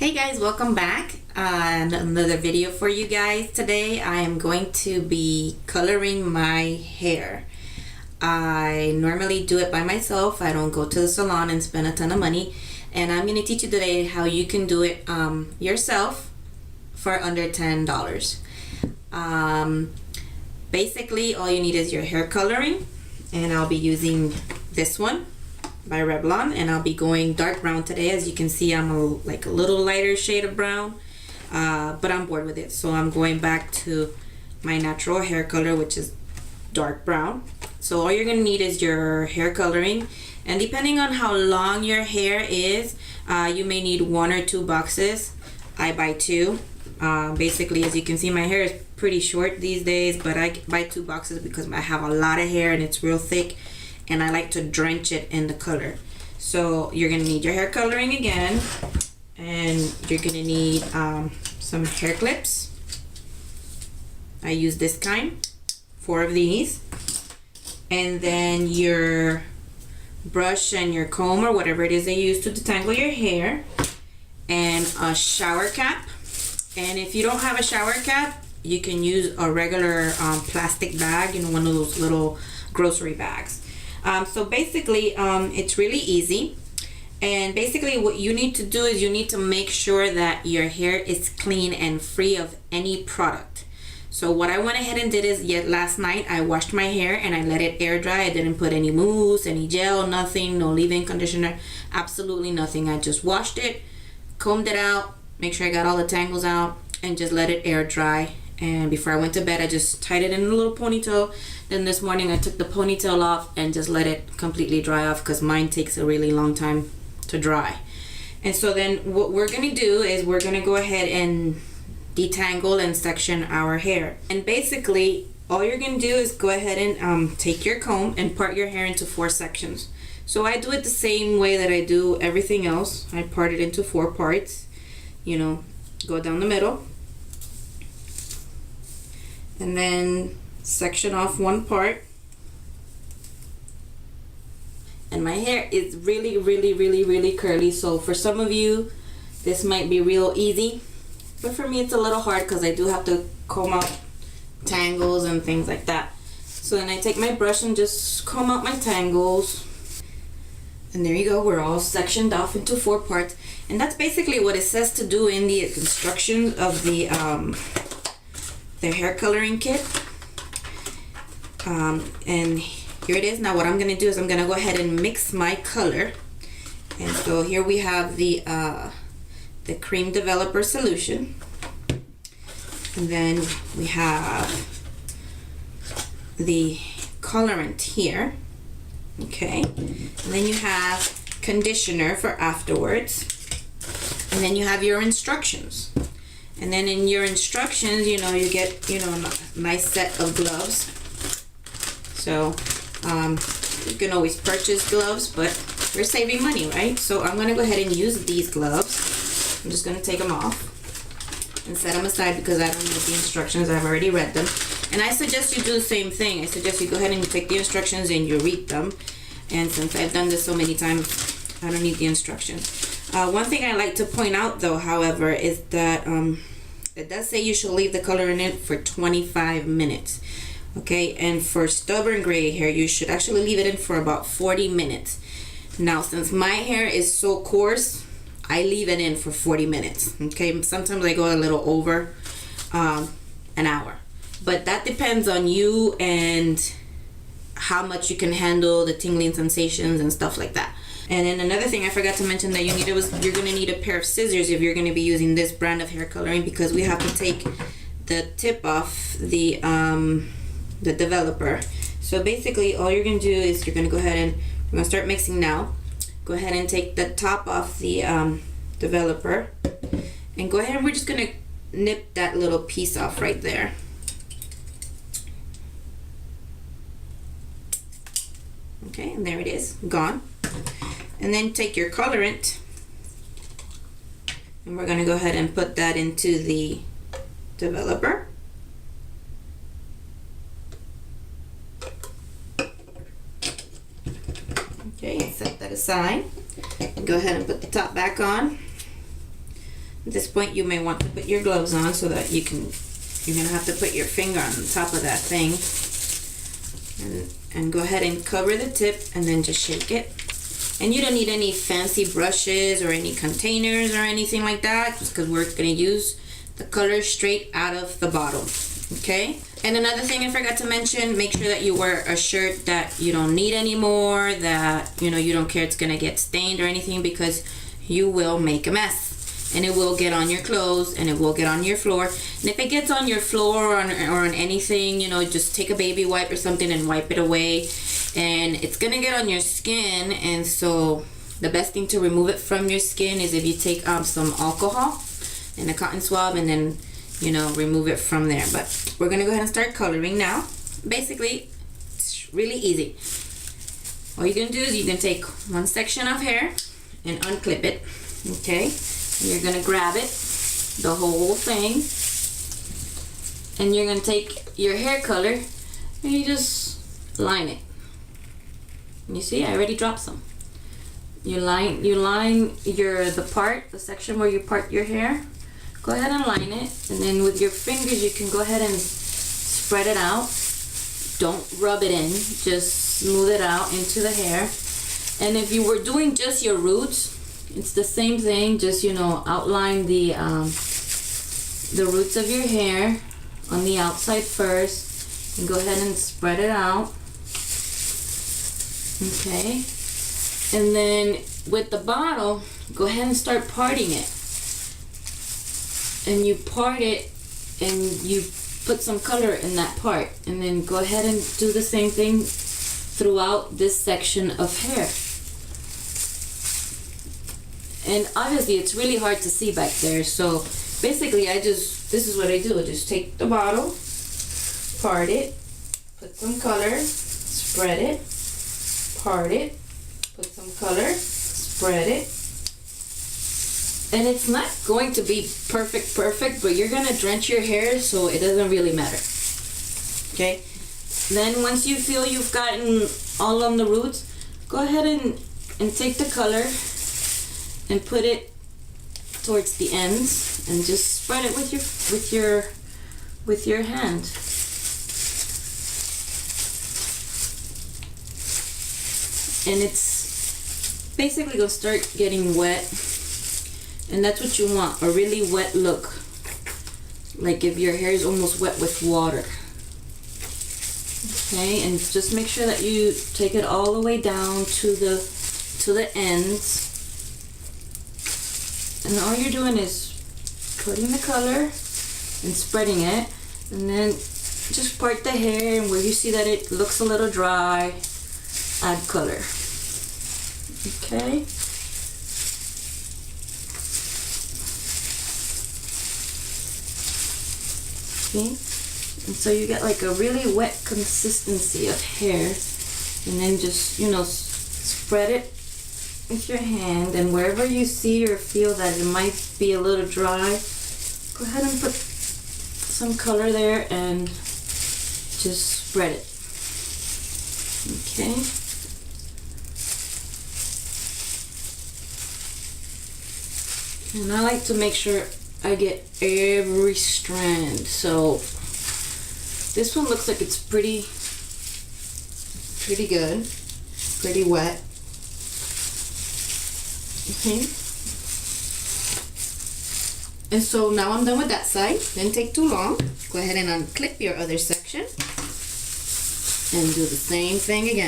Hey guys, welcome back. Another video for you guys. Today I am going to be coloring my hair. I normally do it by myself. I don't go to the salon and spend a ton of money. And I'm going to teach you today how you can do it yourself for under $10. Basically, all you need is your hair coloring. And I'll be using this one by Revlon, and I'll be going dark brown today. As you can see, I'm like a little lighter shade of brown, but I'm bored with it, so I'm going back to my natural hair color, which is dark brown. So all you're gonna need is your hair coloring, and depending on how long your hair is, you may need 1 or 2 boxes. I buy 2. Basically, as you can see, my hair is pretty short these days, but I buy 2 boxes because I have a lot of hair and it's real thick, and I like to drench it in the color. So you're gonna need your hair coloring again, and you're gonna need some hair clips. I use this kind, 4 of these, and then your brush and your comb or whatever it is they use to detangle your hair, and a shower cap. And if you don't have a shower cap, you can use a regular plastic bag, one of those little grocery bags. So basically, it's really easy. And basically what you need to do is you need to make sure that your hair is clean and free of any product. So what I went ahead and did is, last night I washed my hair and I let it air dry. I didn't put any mousse, any gel, nothing, no leave-in conditioner, absolutely nothing. I just washed it, combed it out, make sure I got all the tangles out, and just let it air dry. And before I went to bed, I just tied it in a little ponytail. Then this morning I took the ponytail off and just let it completely dry off, because mine takes a really long time to dry. And so then what we're gonna do is we're gonna go ahead and detangle and section our hair. And basically all you're gonna do is go ahead and take your comb and part your hair into 4 sections. So I do it the same way that I do everything else. I part it into 4 parts. Go down the middle, and then section off 1 part. And my hair is really curly, so for some of you this might be real easy, but for me it's a little hard because I do have to comb out tangles and things like that. So then I take my brush and just comb out my tangles, and there you go, we're all sectioned off into 4 parts. And that's basically what it says to do in the instructions of the hair coloring kit. And here it is. Now what I'm gonna do is I'm gonna go ahead and mix my color. And so here we have the cream developer solution, and then we have the colorant here, okay, and then you have conditioner for afterwards, and then you have your instructions. And then in your instructions, you get, a nice set of gloves. So you can always purchase gloves, but we're saving money, right? So I'm gonna go ahead and use these gloves. I'm just gonna take them off and set them aside because I don't need the instructions. I've already read them. And I suggest you do the same thing. I suggest you go ahead and you take the instructions and you read them. And since I've done this so many times, I don't need the instructions. One thing I like to point out though, however, is that it does say you should leave the color in it for 25 minutes. Okay, and for stubborn gray hair, you should actually leave it in for about 40 minutes. Now, since my hair is so coarse, I leave it in for 40 minutes. Okay, sometimes I go a little over an hour. But that depends on you and how much you can handle the tingling sensations and stuff like that. And then another thing I forgot to mention that you're going to need a pair of scissors if you're going to be using this brand of hair coloring, because we have to take the tip off the developer. So basically all you're going to do is you're going to go ahead and we're going to start mixing now. Go ahead and take the top off the developer, and go ahead and we're just going to nip that little piece off right there. Okay, and there it is, gone. And then take your colorant, and we're going to go ahead and put that into the developer. Okay, set that aside. Go ahead and put the top back on. At this point you may want to put your gloves on so that you're gonna have to put your finger on top of that thing and go ahead and cover the tip and then just shake it. And you don't need any fancy brushes or any containers or anything like that, just because we're gonna use the color straight out of the bottle. Okay, and another thing I forgot to mention, make sure that you wear a shirt that you don't need anymore, that you don't care it's gonna get stained or anything, because you will make a mess and it will get on your clothes and it will get on your floor. And if it gets on your floor or on anything, just take a baby wipe or something and wipe it away, and it's gonna get on your skin. And so the best thing to remove it from your skin is if you take some alcohol and a cotton swab and then remove it from there. But we're gonna go ahead and start coloring now. Basically, it's really easy. All you're gonna do is you can take one section of hair and unclip it, okay? And you're gonna grab it, the whole thing, and you're gonna take your hair color and you just line it. And you see, I already dropped some. You line the section where you part your hair. Go ahead and line it, and then with your fingers you can go ahead and spread it out. Don't rub it in, just smooth it out into the hair. And if you were doing just your roots, it's the same thing, just outline the roots of your hair on the outside first, and go ahead and spread it out. Okay, and then with the bottle, go ahead and start parting it. And you part it and you put some color in that part, and then go ahead and do the same thing throughout this section of hair. And obviously it's really hard to see back there, so basically this is what I do. I just take the bottle, part it, put some color, spread it, part it, put some color, spread it. And it's not going to be perfect, but you're gonna drench your hair, so it doesn't really matter. Okay? Then once you feel you've gotten all on the roots, go ahead and take the color and put it towards the ends and just spread it with your hand. And it's basically gonna start getting wet. And that's what you want, a really wet look. Like if your hair is almost wet with water. Okay, and just make sure that you take it all the way down to the ends. And all you're doing is putting the color and spreading it, and then just part the hair, and where you see that it looks a little dry, add color. Okay. And so you get like a really wet consistency of hair, and then just spread it with your hand, and wherever you see or feel that it might be a little dry, go ahead and put some color there and just spread it. Okay. And I like to make sure I get every strand. So this one looks like it's pretty good, pretty wet. Okay. And so now I'm done with that side. Didn't take too long. Go ahead and unclip your other section and do the same thing again.